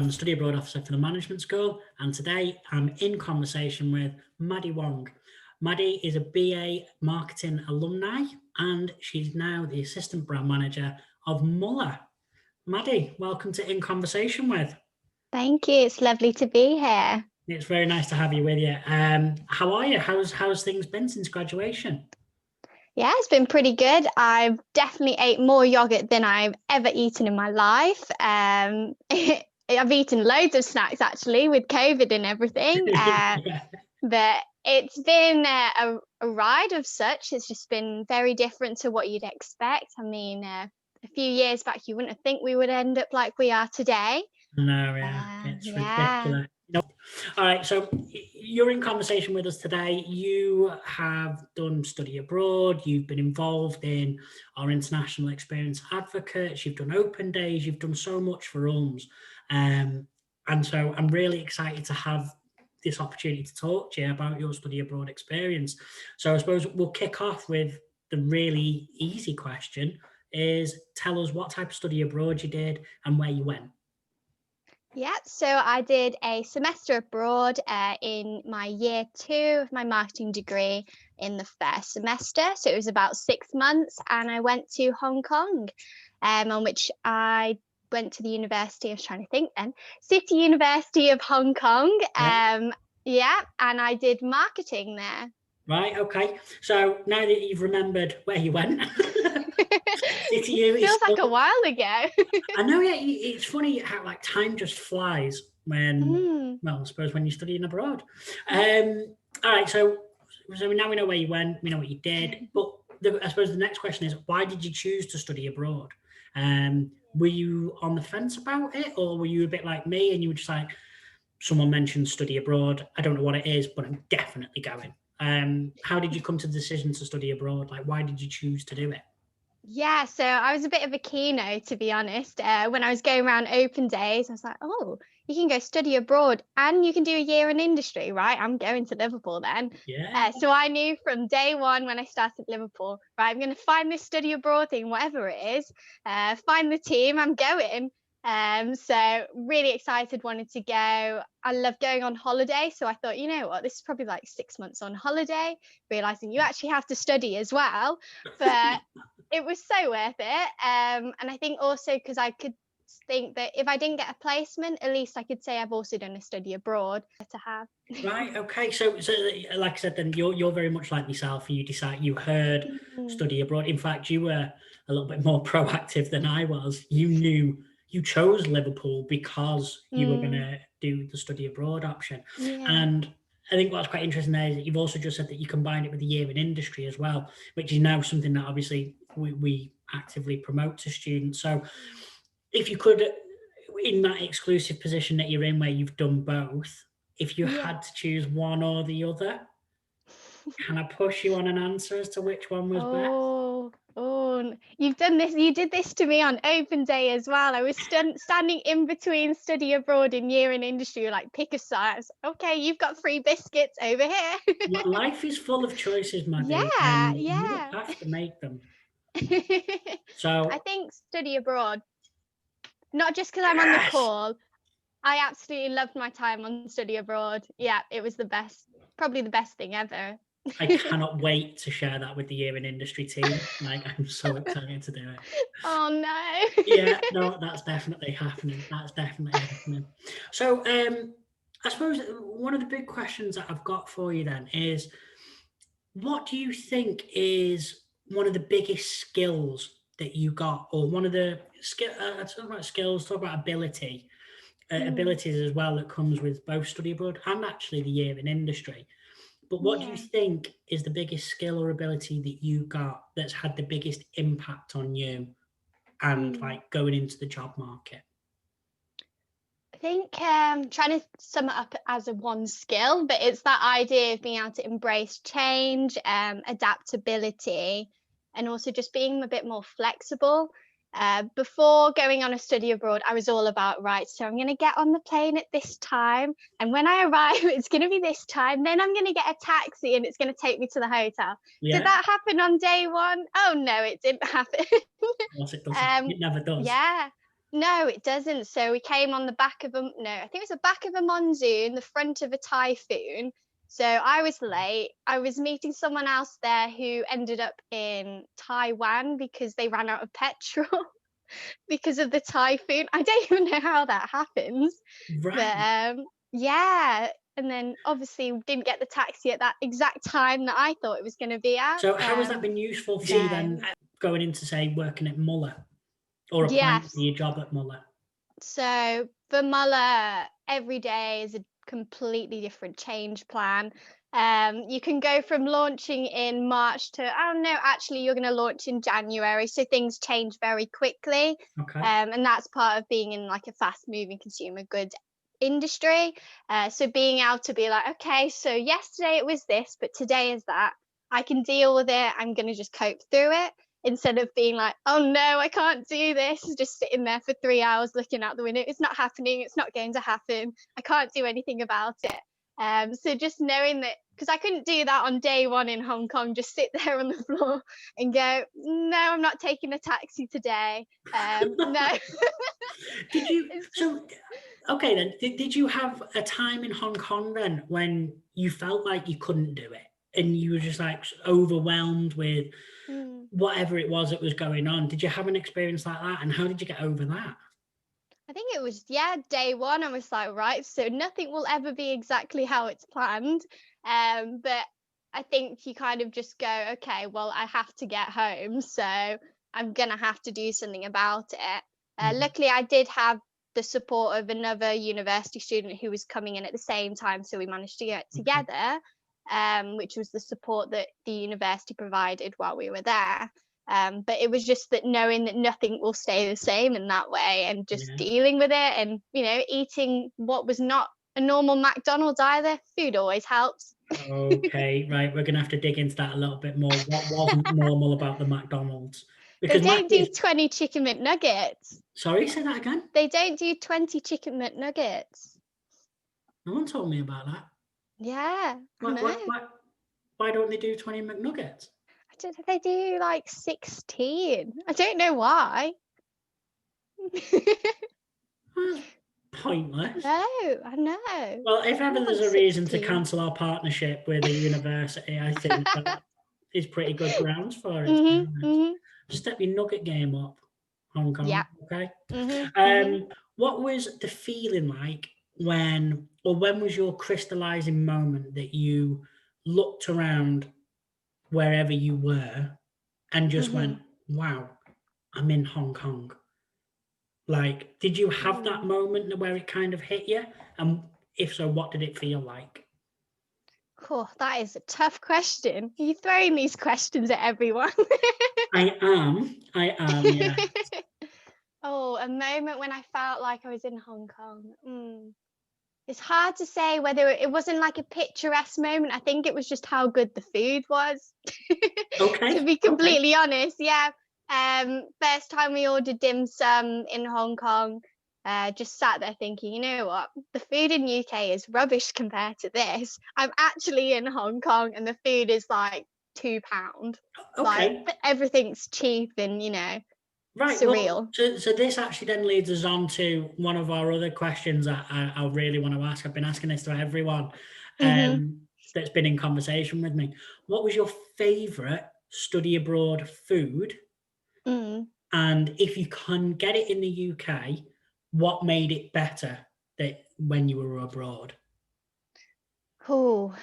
I'm the Study Abroad Officer for the Management School, and today I'm in conversation with Maddie Wong. Maddie is a BA Marketing alumni, and she's now the Assistant Brand Manager of Muller. Maddie, welcome to In Conversation With. Thank you. It's lovely to be here. It's very nice to have you with you. How are you? How's things been since graduation? Yeah, it's been pretty good. I've definitely ate more yogurt than I've ever eaten in my life. I've eaten loads of snacks actually with COVID and everything. But it's been a ride of such. It's just been very different to what you'd expect. I mean, a few years back, you wouldn't think we would end up like we are today. No, it's ridiculous. All right, so you're in conversation with us today. You have done study abroad. You've been involved in our international experience advocates. You've done open days. You've done so much for ULMS. And so I'm really excited to have this opportunity to talk to you about your study abroad experience. So I suppose we'll kick off with the really easy question is tell us what type of study abroad you did and where you went. Yeah, so I did a semester abroad in my year 2 of my marketing degree in the first semester. So it was about 6 months, and I went to Hong Kong, on which I went to the university, I was trying to think then, City University of Hong Kong. Yeah, and I did marketing there. Right, okay. So now that you've remembered where you went, feels like a while ago. I know, yeah. It's funny how like time just flies when, well, I suppose when you're studying abroad. All right, so now we know where you went, we know what you did, but I suppose the next question is, why did you choose to study abroad? Were you on the fence about it, or were you a bit like me and you were just like, someone mentioned study abroad, I don't know what it is, but I'm definitely going. How did you come to the decision to study abroad? Like, why did you choose to do it? Yeah, so I was a bit of a keno, to be honest. When I was going around open days, I was like, oh, you can go study abroad and you can do a year in industry, right? I'm going to Liverpool then. Yeah. So I knew from day one when I started Liverpool, right, I'm going to find this study abroad thing, whatever it is, find the team, I'm going. So really excited, wanted to go. I love going on holiday. So I thought, you know what, this is probably like 6 months on holiday, realizing you actually have to study as well. But it was so worth it. And I think also because I could think that if I didn't get a placement, at least I could say I've also done a study abroad to have. Right, okay. So like I said, then you're very much like myself. You heard study abroad. In fact, you were a little bit more proactive than I was. You chose Liverpool because you were going to do the study abroad option. Yeah. And I think what's quite interesting there is that you've also just said that you combined it with a year in industry as well, which is now something that obviously we actively promote to students. So if you could, in that exclusive position that you're in where you've done both, if you had to choose one or the other, can I push you on an answer as to which one was best? Oh, you've done this. You did this to me on open day as well. I was standing in between study abroad and year in industry. You're like, pick a side. Okay, you've got free biscuits over here. Life is full of choices, Maddie. Yeah. You have to make them. So I think study abroad, not just because I'm on the call. I absolutely loved my time on study abroad. Yeah, it was the best, probably the best thing ever. I cannot wait to share that with the year in industry team. Like, I'm so excited to do it. Oh no. Yeah, no, that's definitely happening. So I suppose one of the big questions that I've got for you then is, what do you think is one of the biggest skills that you got, or one of the talk about skills, talk about abilities as well that comes with both study abroad and actually the year in industry. But what do you think is the biggest skill or ability that you got that's had the biggest impact on you and like going into the job market? I think trying to sum it up as a one skill, but it's that idea of being able to embrace change, adaptability, and also just being a bit more flexible. Before going on a study abroad, I was all about, right, so I'm going to get on the plane at this time, and when I arrive, it's going to be this time, then I'm going to get a taxi and it's going to take me to the hotel. Yeah. Did that happen on day one? Oh no, it didn't happen. Yes, it doesn't. It never does. Yeah. No, it doesn't. So we came on the back of I think it was the back of a monsoon, the front of a typhoon. So I was late. I was meeting someone else there who ended up in Taiwan because they ran out of petrol because of the typhoon. I don't even know how that happens. Right. But yeah. And then obviously we didn't get the taxi at that exact time that I thought it was going to be at. So how has that been useful for you then, going into, say, working at Muller or applying for Yes. your job at Muller? So for Muller, every day is a completely different change plan. You can go from launching in March to, I don't know, actually you're going to launch in January. So things change very quickly. Okay. And that's part of being in like a fast moving consumer goods industry. So being able to be like, okay, so yesterday it was this, but today is that. I can deal with it. I'm going to just cope through it instead of being like, oh no, I can't do this, just sitting there for 3 hours looking out the window. It's not happening. It's not going to happen. I can't do anything about it. So just knowing that, because I couldn't do that on day one in Hong Kong, just sit there on the floor and go, no, I'm not taking a taxi today. No. Did you, so, okay then, did you have a time in Hong Kong then when you felt like you couldn't do it and you were just like overwhelmed with whatever it was that was going on? Did you have an experience like that, and how did you get over that? I think it was, day one. I was like, right, so nothing will ever be exactly how it's planned. But I think you kind of just go, okay, well, I have to get home, so I'm going to have to do something about it. Luckily, I did have the support of another university student who was coming in at the same time, so we managed to get together, which was the support that the university provided while we were there. But it was just that knowing that nothing will stay the same in that way, and just dealing with it, and eating what was not a normal McDonald's either. Food always helps. Okay, right, we're gonna have to dig into that a little bit more. What wasn't normal about the McDonald's? They Because don't do 20 chicken McNuggets. Sorry, say that again. They don't do 20 chicken McNuggets. No one told me about that. Yeah, Why don't they do 20 McNuggets? I don't know. They do like 16. I don't know why. Pointless. No, I know. Well, if ever there's a reason to cancel our partnership with a university, I think that is pretty good grounds for it. Step your nugget game up, Hong Kong. Yeah. Okay. What was the feeling like when was your crystallizing moment that you looked around wherever you were and just went, wow, I'm in Hong Kong? Like, did you have that moment where it kind of hit you? And if so, what did it feel like? Cool. That is a tough question. Are you throwing these questions at everyone? I am, yeah. Oh, a moment when I felt like I was in Hong Kong. It's hard to say whether it wasn't like a picturesque moment. I think it was just how good the food was. Okay. To be completely honest, yeah. First time we ordered dim sum in Hong Kong, just sat there thinking, you know what, the food in UK is rubbish compared to this. I'm actually in Hong Kong and the food is like £2. Okay. Like everything's cheap and Right. surreal. Well, so this actually then leads us on to one of our other questions that I really want to ask. I've been asking this to everyone that's been in conversation with me. What was your favourite study abroad food? And if you can get it in the UK, what made it better when you were abroad? Cool.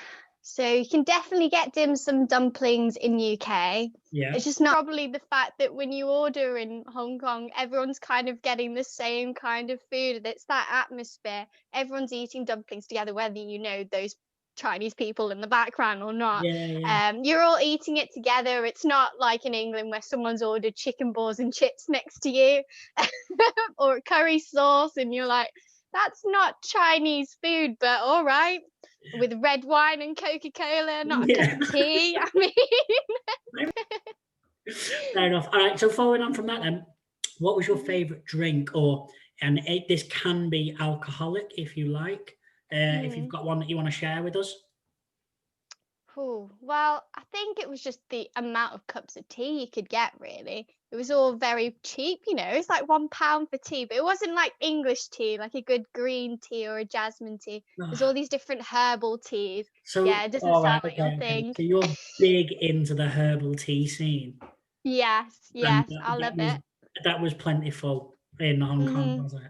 So you can definitely get dim sum dumplings in UK. Yeah. It's just not probably the fact that when you order in Hong Kong, everyone's kind of getting the same kind of food. It's that atmosphere. Everyone's eating dumplings together, whether you know those Chinese people in the background or not. Yeah. You're all eating it together. It's not like in England where someone's ordered chicken balls and chips next to you or curry sauce and you're like, that's not Chinese food, but all right. With red wine and Coca-Cola, not a cup of tea. I mean, fair enough. All right. So following on from that, then, what was your favourite drink? This can be alcoholic if you like. If you've got one that you want to share with us. Oh, well, I think it was just the amount of cups of tea you could get, really. It was all very cheap, it's like £1 for tea, but it wasn't like English tea, like a good green tea or a jasmine tea. There's all these different herbal teas. So, Yeah, it doesn't all right, sound like your okay. thing. So you're big into the herbal tea scene, Yes, and yes, I love it. that was plentiful in Hong Kong, hmm was it?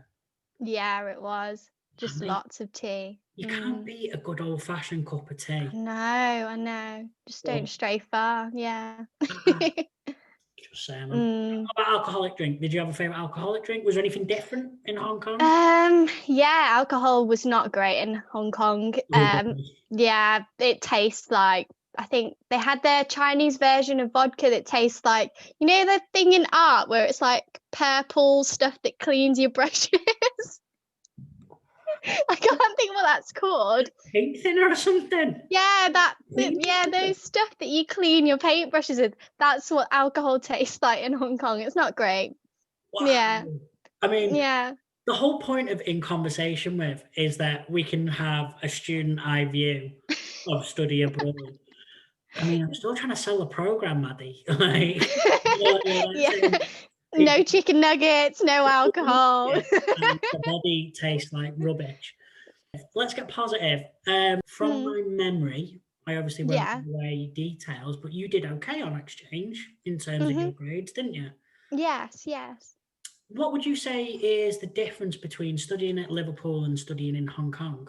Yeah, it was. I Just mean, lots of tea. you can't beat a good old-fashioned cup of tea. I know. Just don't Well, stray far. Yeah. just saying, man. mm. What about alcoholic drink? Did you have a favorite alcoholic drink? Was there anything different in Hong Kong? Yeah, alcohol was not great in Hong Kong. Really? Yeah, it tastes like, I think they had their Chinese version of vodka that tastes like, the thing in art where it's like purple stuff that cleans your brushes. I can't think what that's called. Paint thinner or something? Yeah, Paint yeah, thinner? those stuff that you clean your paintbrushes with. That's what alcohol tastes like in Hong Kong. It's not great. Wow. Yeah, I mean, yeah. the whole point of In Conversation With is that we can have a student eye view of study abroad. I mean, I'm still trying to sell the program, Maddie. Like, Yeah. saying No it, chicken nuggets, no alcohol. yeah, and the body tastes like rubbish. Let's get positive. From Mm, my memory, I obviously won't yeah. give away details, but you did okay on exchange in terms of hmm your grades, didn't you? Yes, yes. What would you say is the difference between studying at Liverpool and studying in Hong Kong?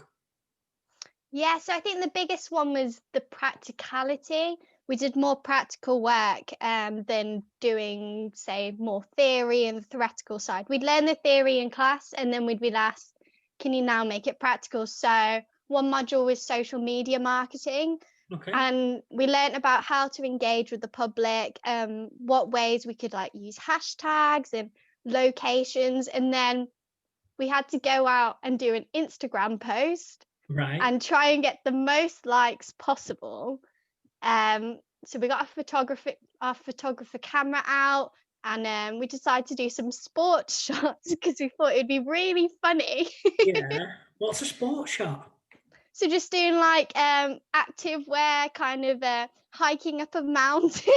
Yeah, so I think the biggest one was the practicality. We did more practical work than doing, say, more theory and the theoretical side. We'd learn the theory in class and then we'd be asked, can you now make it practical? So one module was social media marketing. Okay. And we learned about how to engage with the public, what ways we could like use hashtags and locations. And then we had to go out and do an Instagram post Right. and try and get the most likes possible. So we got our photographer camera out, and we decided to do some sports shots because we thought it'd be really funny. Yeah. What's a sports shot? So just doing like active wear, kind of hiking up a mountain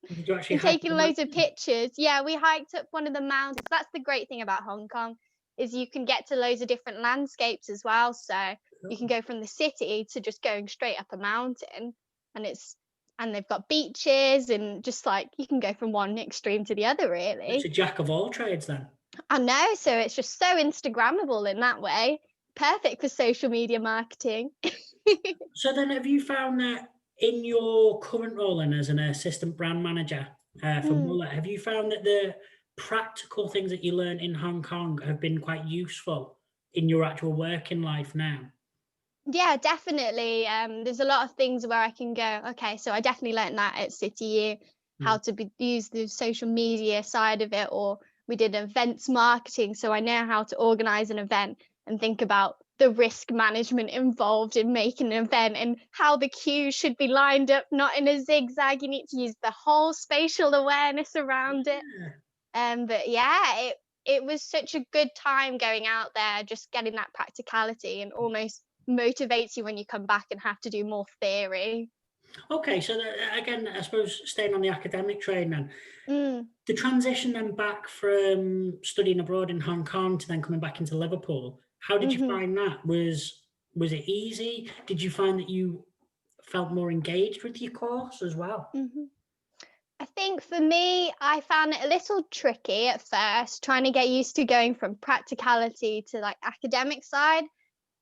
Did you actually and hike taking the loads of mountain? pictures. Yeah, we hiked up one of the mountains. That's the great thing about Hong Kong is you can get to loads of different landscapes as well. So you can go from the city to just going straight up a mountain, and they've got beaches and just like you can go from one extreme to the other It's really. a jack of all trades then. I know, so it's just so Instagrammable in that way. Perfect for social media marketing. So then have you found that in your current role then as an assistant brand manager for Mm. Muller, have you found that the practical things that you learn in Hong Kong have been quite useful in your actual working life now? Yeah, definitely. There's a lot of things where I can go, okay, so I definitely learned that at City U, how Mm. to use the social media side of it, or we did events marketing, so I know how to organize an event and think about the risk management involved in making an event and how the queues should be lined up, not in a zigzag. You need to use the whole spatial awareness around it. Yeah. But yeah, it was such a good time going out there, just getting that practicality and almost motivates you when you come back and have to do more theory. Okay, so again, I suppose staying on the academic train then, Mm, the transition then back from studying abroad in Hong Kong to then coming back into Liverpool, how did you hmm find that? Was it easy? Did you find that you felt more engaged with your course as well? hmm I think for me, I found it a little tricky at first, trying to get used to going from practicality to like academic side.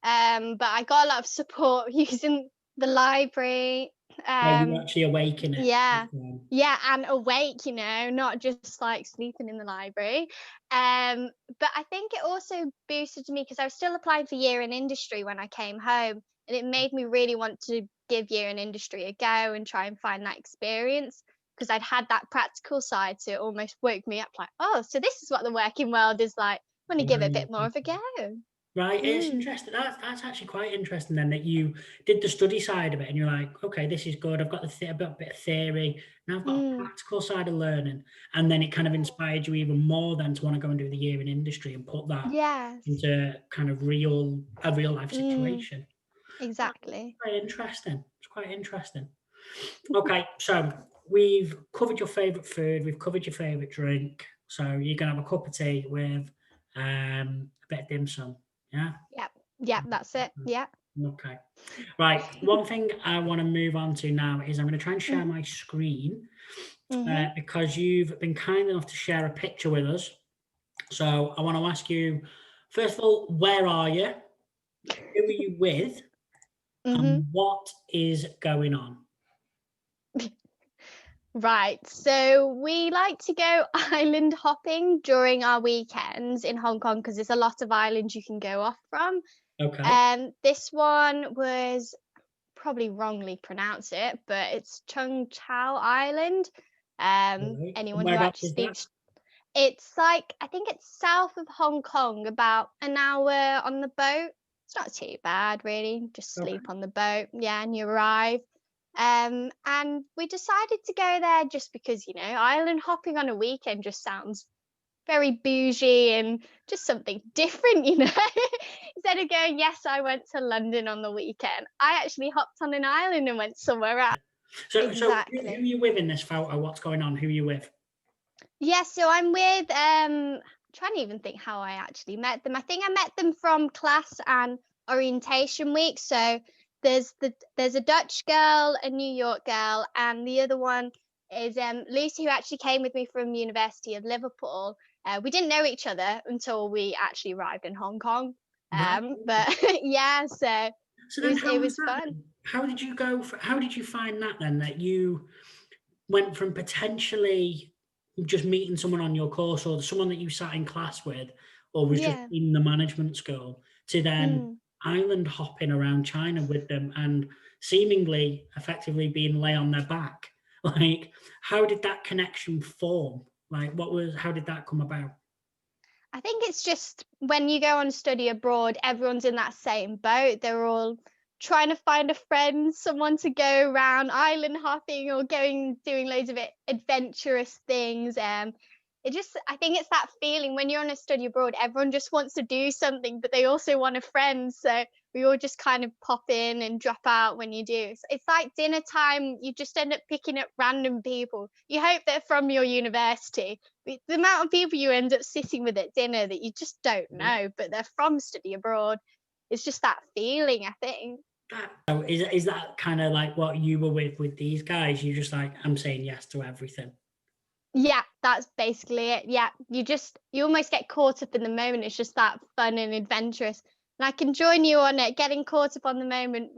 But I got a lot of support using the library. Where you were Um, actually awaken it. Yeah. Yeah, and awake, not just like sleeping in the library. But I think it also boosted me because I was still applying for year in industry when I came home, and it made me really want to give year in industry a go and try and find that experience because I'd had that practical side, so it almost woke me up like, oh, so this is what the working world is like. I want to give it a bit more Right. of a go. Right, it's Mm, interesting. That's actually quite interesting then that you did the study side of it and you're like, okay, this is good. I've got I've got a bit of theory. Now I've got a mm. practical side of learning. And then it kind of inspired you even more then to want to go and do the year in industry and put that Yes. into kind of a real life Mm, situation. That's exactly. quite interesting. It's quite interesting. Okay, so we've covered your favourite food, we've covered your favourite drink. So you're gonna have a cup of tea with a bit of dim sum, yeah? Yeah, that's it. Yeah. Okay. Right. One thing I want to move on to now is I'm going to try and share Mhm. my screen Mhm. because you've been kind enough to share a picture with us. So I want to ask you, first of all, where are you? Who are you with? Mhm. And what is going on? Right. So we like to go island hopping during our weekends in Hong Kong because there's a lot of islands you can go off from. Okay. This one was probably wrongly pronounce it, but it's Chung Chau Island. Right. And Anyone who whereabouts actually is that? speaks, it's like I think it's south of Hong Kong, about an hour on the boat. It's not too bad, really. Just Okay. sleep on the boat, yeah, and you arrive. And we decided to go there just because, island hopping on a weekend just sounds very bougie and just something different. Instead of going, yes, I went to London on the weekend, I actually hopped on an island and went somewhere else. So who are Exactly. you with in this photo? What's going on? Who are you with? Yeah, so I'm with trying to even think how I actually met them. I think I met them from class and orientation week. So there's a Dutch girl, a New York girl, and the other one is Lucy, who actually came with me from University of Liverpool. We didn't know each other until we actually arrived in Hong Kong. Right. But yeah, so So it then was how it was was that fun. then? How did you find that then, that you went from potentially just meeting someone on your course or someone that you sat in class with or was just Yeah. in the management school to then Mm. island hopping around China with them and seemingly effectively being lay on their back? Like, how did that connection form? Like, how did that come about? I think it's just when you go on study abroad, everyone's in that same boat. They're all trying to find a friend, someone to go around island hopping or doing loads of adventurous things. I think it's that feeling when you're on a study abroad, everyone just wants to do something, but they also want a friend. So we all just kind of pop in and drop out when you do. So it's like dinner time. You just end up picking up random people. You hope they're from your university. The amount of people you end up sitting with at dinner that you just don't know, but they're from study abroad. It's just that feeling, I think. So is that kind of like what you were with these guys? You just like, I'm saying yes to everything. Yeah, that's basically it. Yeah, you almost get caught up in the moment. It's just that fun and adventurous. And I can join you on it, getting caught up on the moment.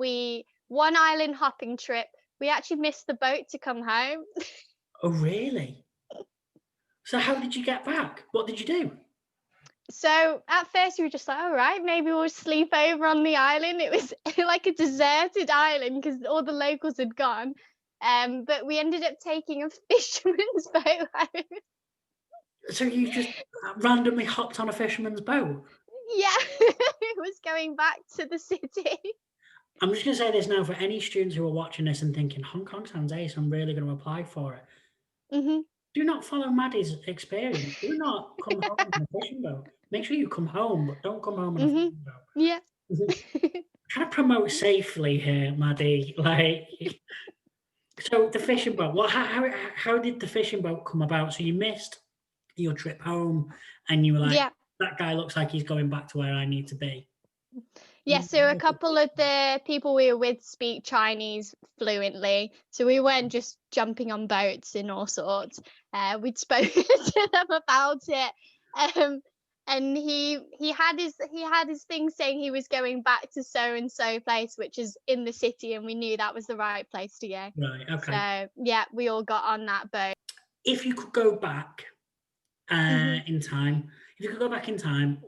One island hopping trip, we actually missed the boat to come home. Oh, really? So how did you get back? What did you do? So at first we were just like, all right, maybe we'll sleep over on the island. It was like a deserted island because all the locals had gone. But we ended up taking a fisherman's boat home. So you just randomly hopped on a fisherman's boat? Yeah, it was going back to the city. I'm just going to say this now for any students who are watching this and thinking, Hong Kong sounds ace, I'm really going to apply for it. Hmm. Do not follow Maddie's experience. Do not come home on a fishing boat. Make sure you come home, but don't come home on a Hmm. fishing boat. Yeah. Trying to promote safely here, Maddie. Like, so the fishing boat. How did the fishing boat come about? So you missed your trip home, and you were like, Yeah. that guy looks like he's going back to where I need to be. Yeah, so a couple of the people we were with speak Chinese fluently, so we weren't just jumping on boats and all sorts. We'd spoken to them about it, and he had his thing saying he was going back to so and so place, which is in the city, and we knew that was the right place to go. Right. Okay. So yeah, we all got on that boat. If you could go back Hmm. in time,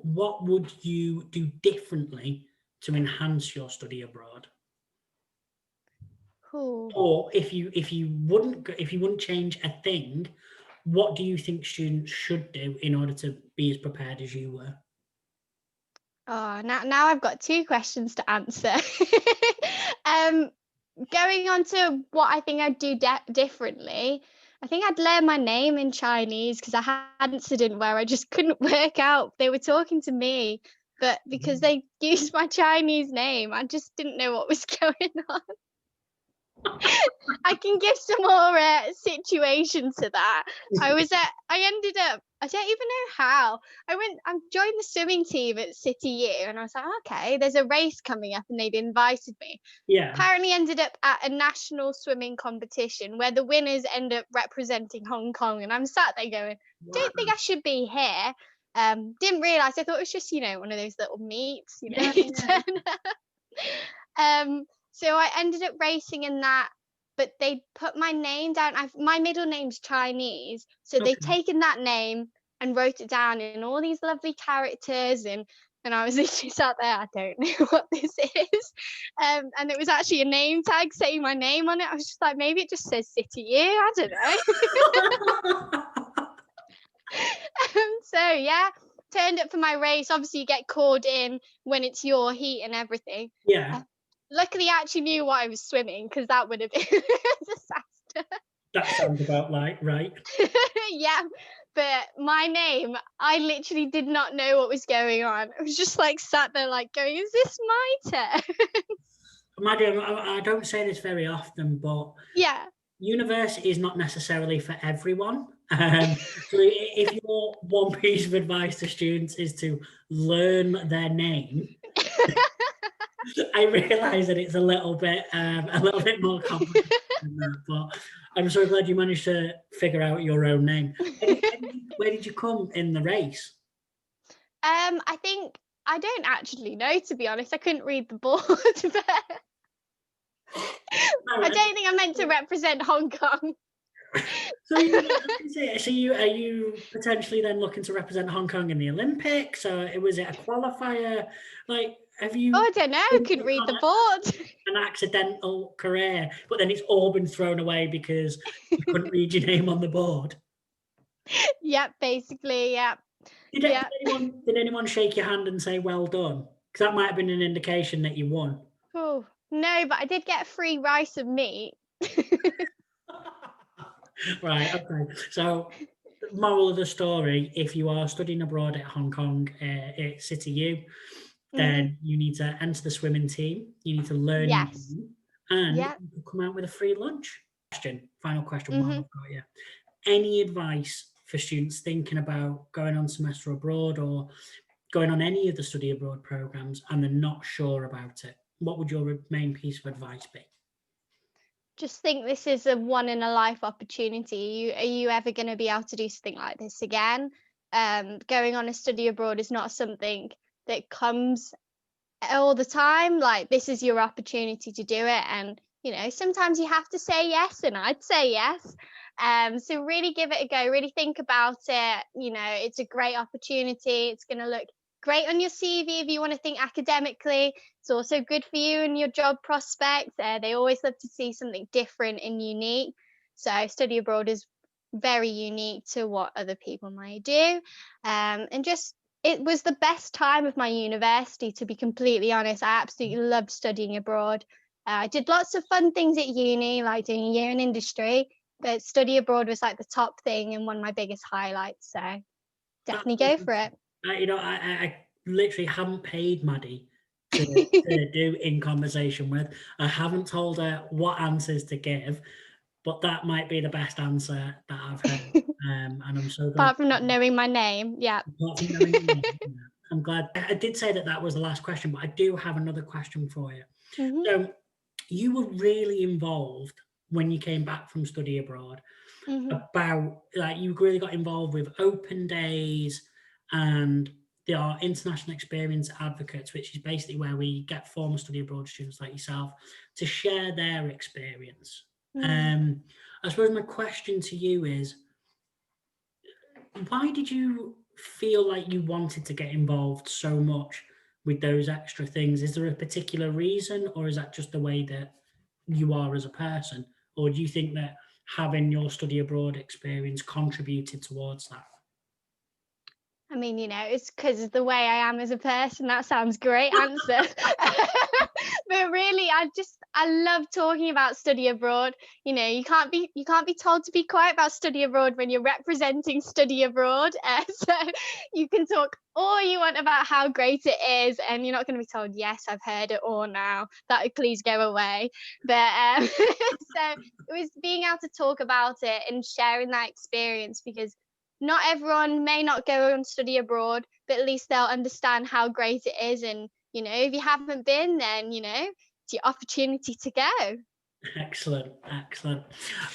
what would you do differently to enhance your study abroad? Cool. Or if you wouldn't change a thing, what do you think students should do in order to be as prepared as you were? Oh, now I've got two questions to answer. um, Going on to what I think I'd do differently, I think I'd learn my name in Chinese because I had an incident where I just couldn't work out. They were talking to me, but because they used my Chinese name, I just didn't know what was going on. I can give some more situation to that. I ended up, I don't even know how. I joined the swimming team at City U, and I was like, okay, there's a race coming up, and they'd invited me. Yeah. Apparently ended up at a national swimming competition where the winners end up representing Hong Kong, and I'm sat there going, Wow. don't think I should be here. Didn't realise. I thought it was just, one of those little meets, Yeah, you yeah. turn up. So I ended up racing in that, but they put my name down. My middle name's Chinese, so they've Okay. taken that name and wrote it down in all these lovely characters, and I was literally sat there, I don't know what this is. And it was actually a name tag saying my name on it. I was just like, maybe it just says City U, I don't know. So yeah, turned up for my race. Obviously, you get called in when it's your heat and everything. Yeah, Luckily, I actually knew what I was swimming, because that would have been a disaster. that sounds about right. Yeah, but my name, I literally did not know what was going on. I was just like sat there, like going, "Is this my turn?" Maddie, I don't say this very often, but Yeah. university is not necessarily for everyone. So if your one piece of advice to students is to learn their name, I realise that it's a little bit more complicated than that. But I'm so glad you managed to figure out your own name. Where did you come in the race? I think I don't actually know, to be honest. I couldn't read the board, but I don't think I'm meant to represent Hong Kong. So are you potentially then looking to represent Hong Kong in the Olympics? Or was it a qualifier? Like, have Oh, you I don't know. I couldn't read the board. an accidental career, but then it's all been thrown away because you couldn't read your name on the board? Yep, basically, yeah. Yeah. Did anyone shake your hand and say well done? Because that might have been an indication that you won. Oh, no, but I did get free rice and meat. Right, okay. So, moral of the story, if you are studying abroad at Hong Kong, at City U, then you need to enter the swimming team, you need to learn your Yes. name, and Yeah. you can come out with a free lunch. Final question while I've Mhm. got you. Any advice for students thinking about going on semester abroad or going on any of the study abroad programs and they're not sure about it? What would your main piece of advice be? Just think this is a one in a life opportunity. Are you ever going to be able to do something like this again? Going on a study abroad is not something that comes all the time. Like, this is your opportunity to do it, and sometimes you have to say yes, and I'd say yes. So really give it a go, really think about it. It's a great opportunity. It's going to look great on your CV if you want to think academically. It's also good for you and your job prospects. They always love to see something different and unique, so study abroad is very unique to what other people might do. And just, it was the best time of my university, to be completely honest. I absolutely loved studying abroad. I did lots of fun things at uni, like doing a year in industry, but study abroad was like the top thing and one of my biggest highlights. So definitely go for it. I literally haven't paid Maddie to do in conversation with. I haven't told her what answers to give, but that might be the best answer that I've heard. And I'm so glad. Apart from not knowing my name, yeah. Apart from knowing your name, yeah. I'm glad. I did say that was the last question, but I do have another question for you. Mhm. So you were really involved when you came back from study abroad Mhm. about, like, you really got involved with open days and there are international experience advocates, which is basically where we get former study abroad students like yourself to share their experience. Mm. I suppose my question to you is, why did you feel like you wanted to get involved so much with those extra things? Is there a particular reason, or is that just the way that you are as a person? Or do you think that having your study abroad experience contributed towards that? mean, it's because of the way I am as a person. That sounds great answer. But really, I love talking about study abroad. You can't be told to be quiet about study abroad when you're representing study abroad. So you can talk all you want about how great it is, and you're not going to be told, yes, I've heard it all now, that would please go away. But so it was being able to talk about it and sharing that experience, because not everyone may not go and study abroad, but at least they'll understand how great it is. And if you haven't been, then it's your opportunity to go. Excellent.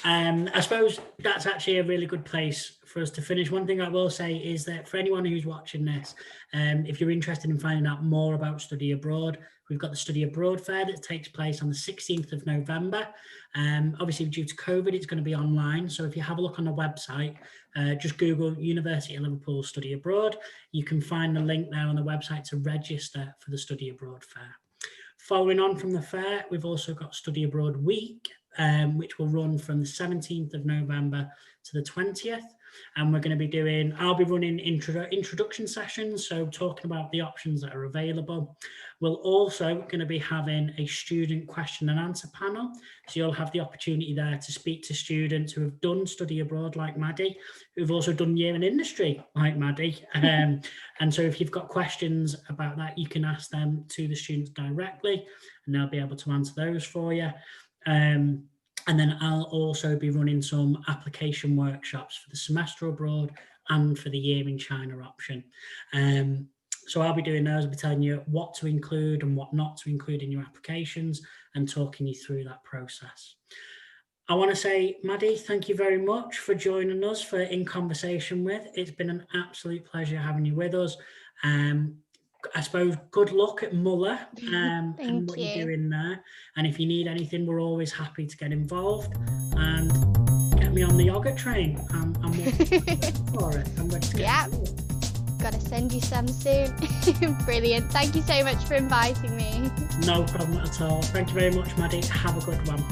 I suppose that's actually a really good place for us to finish. One thing I will say is that for anyone who's watching this, if you're interested in finding out more about study abroad, we've got the Study Abroad Fair that takes place on the 16th of November. Obviously, due to COVID, it's going to be online. So if you have a look on the website, just Google University of Liverpool Study Abroad. You can find the link there on the website to register for the Study Abroad Fair. Following on from the fair, we've also got Study Abroad Week, which will run from the 17th of November to the 20th. And I'll be running introduction sessions, so talking about the options that are available. We're also going to be having a student question and answer panel. So you'll have the opportunity there to speak to students who have done study abroad like Maddie, who've also done year in industry like Maddie. And so if you've got questions about that, you can ask them to the students directly, and they'll be able to answer those for you. And then I'll also be running some application workshops for the semester abroad and for the year in China option. So I'll be doing those. I'll be telling you what to include and what not to include in your applications and talking you through that process. I want to say, Maddie, thank you very much for joining us for In Conversation With. It's been an absolute pleasure having you with us. I suppose good luck at Muller and what you're doing there. And if you need anything, we're always happy to get involved. And get me on the yoga train. I'm for it. I'm ready to get it. Gotta send you some soon. Brilliant. Thank you so much for inviting me. No problem at all. Thank you very much, Maddie. Have a good one.